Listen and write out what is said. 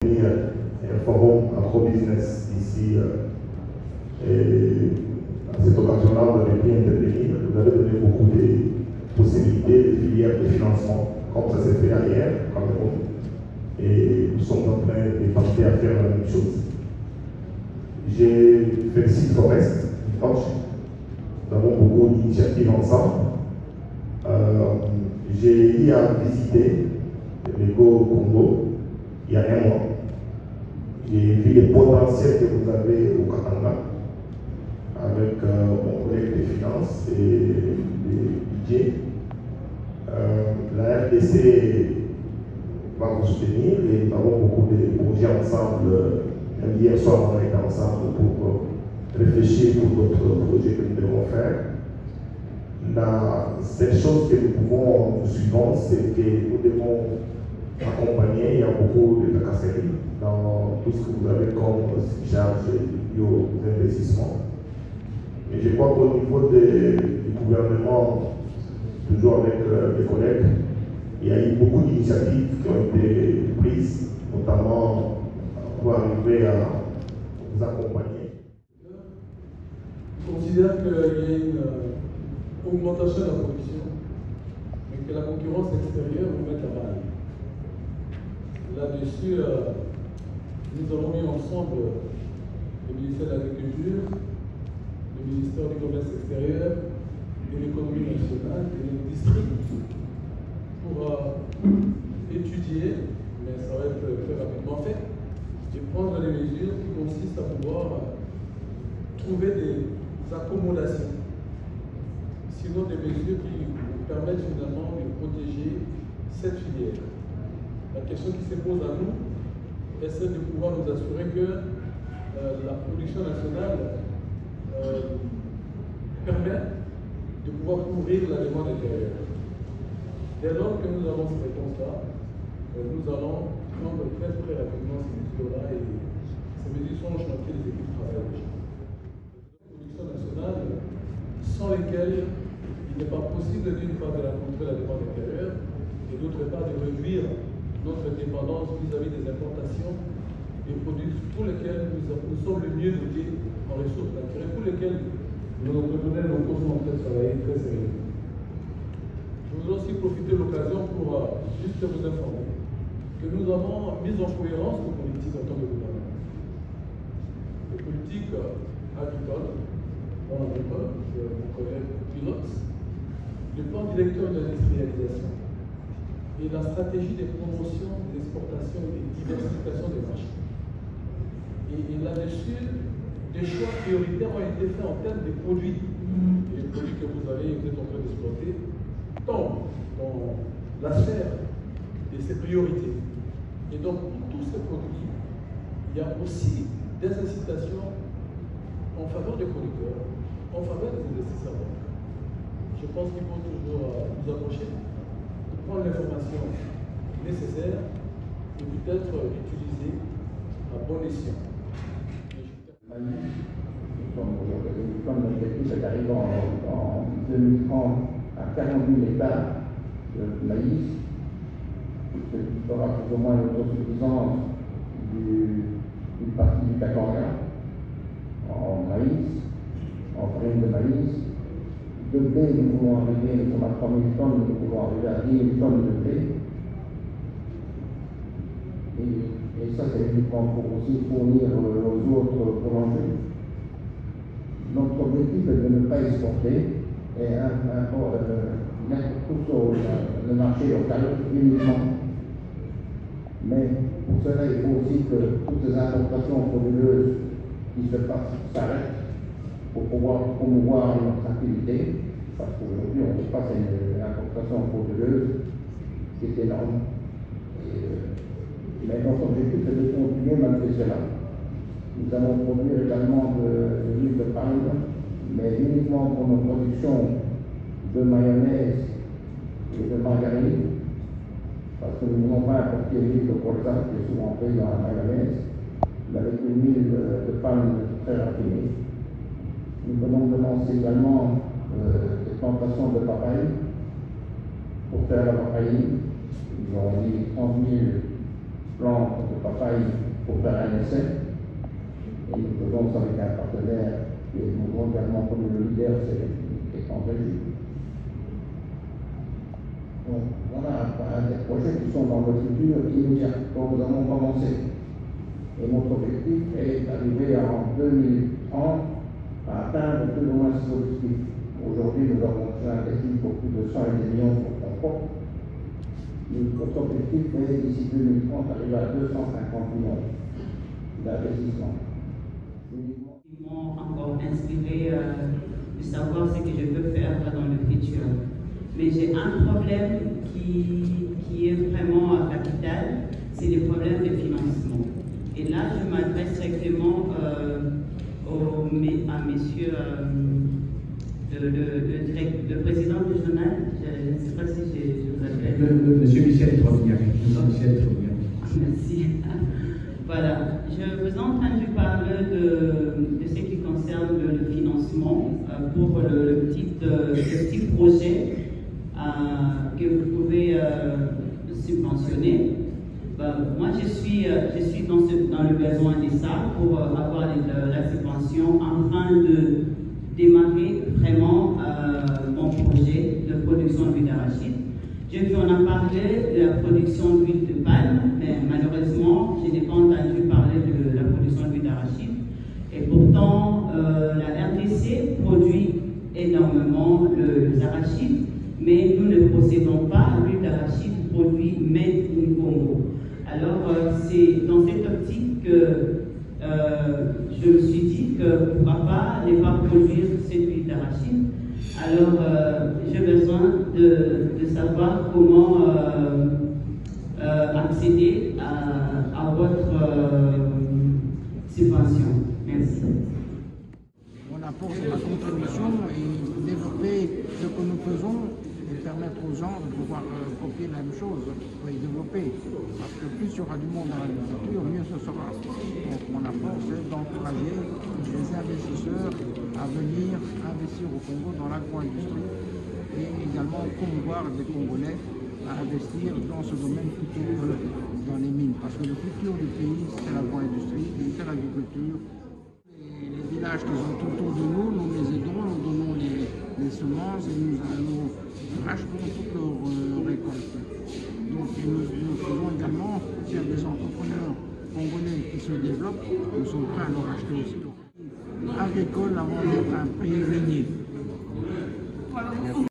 Un forum agro-business ici. Et à cette occasion-là, vous avez pu intervenir, vous avez donné beaucoup de possibilités de filières de financement, comme ça s'est fait ailleurs, au Cameroun. Et nous sommes en train de partir à faire la même chose. J'ai félicité Forest, nous avons beaucoup d'initiatives ensemble. J'ai eu à visiter l'Ego Congo il y a un mois. J'ai vu les potentiels que vous avez au Katanga avec mon collègue des finances et des budgets. La RDC va vous soutenir et nous avons beaucoup de projets ensemble. Même hier soir, on a été ensemble pour réfléchir pour d'autres projets que nous devons faire. La seule chose que nous pouvons nous suivre, c'est que nous devons accompagner. Il y a beaucoup de tracasseries dans tout ce que vous avez comme charge liée aux investissements. Mais je crois qu'au niveau du gouvernement, toujours avec les collègues, il y a eu beaucoup d'initiatives qui ont été prises, notamment pour arriver à vous accompagner. Je considère qu'il y a une augmentation de la production, mais que la concurrence extérieure nous met à mal. Là-dessus, nous avons mis ensemble le ministère de l'Agriculture, le ministère du Commerce extérieur et l'économie nationale et les districts pour étudier, mais ça va être très rapidement fait, et prendre les mesures qui consistent à pouvoir trouver des accommodations, sinon des mesures qui nous permettent finalement de protéger cette filière. La question qui se pose à nous est celle de pouvoir nous assurer que la production nationale permet de pouvoir couvrir la demande intérieure. Dès lors que nous avons cette réponse-là, nous allons prendre très rapidement ces mesures-là et ces mesures sont en chantier, les équipes travaillent déjà. La production nationale sans lesquelles il n'est pas possible d'une part de rencontrer la demande intérieure et d'autre part de réduire notre dépendance vis-à-vis des importations des produits pour lesquels nous sommes le mieux dotés en ressources naturelles, pour lesquels nos entrepreneurs locaux sont en train de travailler très sérieusement. Je voudrais aussi profiter de l'occasion pour juste vous informer que nous avons mis en cohérence nos politiques en tant que gouvernement. Les politiques agricoles, dans l'agricole, mon collègue pilote, le plan directeur de l'industrialisation et la stratégie de promotion des exportations et de diversification des marchés. Et là-dessus, des choix prioritaires ont été faits en termes de produits. Et les produits que vous êtes en train d'exploiter tombent dans la sphère de ces priorités. Et donc, pour tous ces produits, il y a aussi des incitations en faveur des producteurs, en faveur des investisseurs. Je pense qu'il faut toujours nous approcher, prendre l'information nécessaire et peut-être l'utiliser à bon escient. Comme l'objectif est arrivé en 2030 à 40 000 hectares de maïs, ce qui fera plus ou moins l'autosuffisance d'une partie du Katanga en maïs, en farine de maïs. De blé, nous pouvons arriver, nous sommes à 3 000 tonnes, nous pouvons arriver à 10 000 tonnes de blé. Et ça, c'est uniquement pour aussi fournir aux autres boulangers. Notre objectif est de ne pas exporter et mettre tout sur le marché local uniquement. Mais pour cela, il faut aussi que toutes ces importations frauduleuses qui se passent s'arrêtent pour pouvoir promouvoir notre activité, parce qu'aujourd'hui on se passe à une importation frauduleuse qui est énorme. Mais notre objectif est de continuer malgré cela. Nous allons produire également de l'huile de palme, mais uniquement pour nos productions de mayonnaise et de margarine, parce que nous ne voulons pas importer l'huile de colza qui est souvent prise dans la mayonnaise, mais avec une huile de palme très raffinée. Nous venons de lancer également des plantations de papaye pour faire la papaye. Ils ont mis 30 000 plante de papaye pour faire un essai. Et nous faisons ça avec un partenaire qui est mondialement connu, le leader, c'est en Belgique. Donc voilà des projets qui sont dans le futur immédiat, dont nous avons commencé. Et notre objectif est d'arriver en 2030 à atteindre plus ou moins cet objectif. Aujourd'hui, nous avons investi pour plus de 100 millions pour fonds propres. Notre objectif est d'ici 2030 d'arriver à 250 millions d'investissements. Ils m'ont encore inspiré de savoir ce que je peux faire dans le futur. Mais j'ai un problème qui est vraiment capital, c'est le problème de financement. Et là, je m'adresse directement à monsieur le président régional, je ne sais pas si je vous appelle. Monsieur Michel Trognac. Michel Trognac. Merci. Voilà, je vous ai entendu parler de ce qui concerne le financement pour le petit projet que vous pouvez subventionner. Moi, je suis dans le besoin de ça pour avoir la subvention afin de démarrer vraiment mon projet de production d'huile d'arachide. Je vous en ai parlé de la production d'huile de palme, mais malheureusement, je n'ai pas entendu parler de la production d'huile d'arachide. Et pourtant, la RDC produit énormément les arachides, mais nous ne possédons pas l'huile d'arachide produit made in Congo. Alors, c'est dans cette optique que je me suis dit que pourquoi pas ne pas produire cette huile d'arachide. Alors, j'ai besoin de savoir comment accéder à votre subvention. Merci. On apporte ma contribution et développer ce que nous faisons et permettre aux gens de pouvoir copier la même chose et développer. Parce que plus il y aura du monde dans l'agriculture, mieux ce sera. Donc mon apport, c'est d'encourager les investisseurs à venir investir au Congo dans l'agro-industrie et également promouvoir les Congolais à investir dans ce domaine futur, dans les mines. Parce que le futur du pays, c'est l'agro-industrie, c'est l'agriculture. Les villages qui sont autour de nous, nous les aidons, nous donnons les semences et nous rachetons toutes leurs récoltes. Donc nous faisons également faire des entrepreneurs congolais qui se développent, nous sommes prêts à leur acheter aussi. Agricole avant d'être un pays régnier.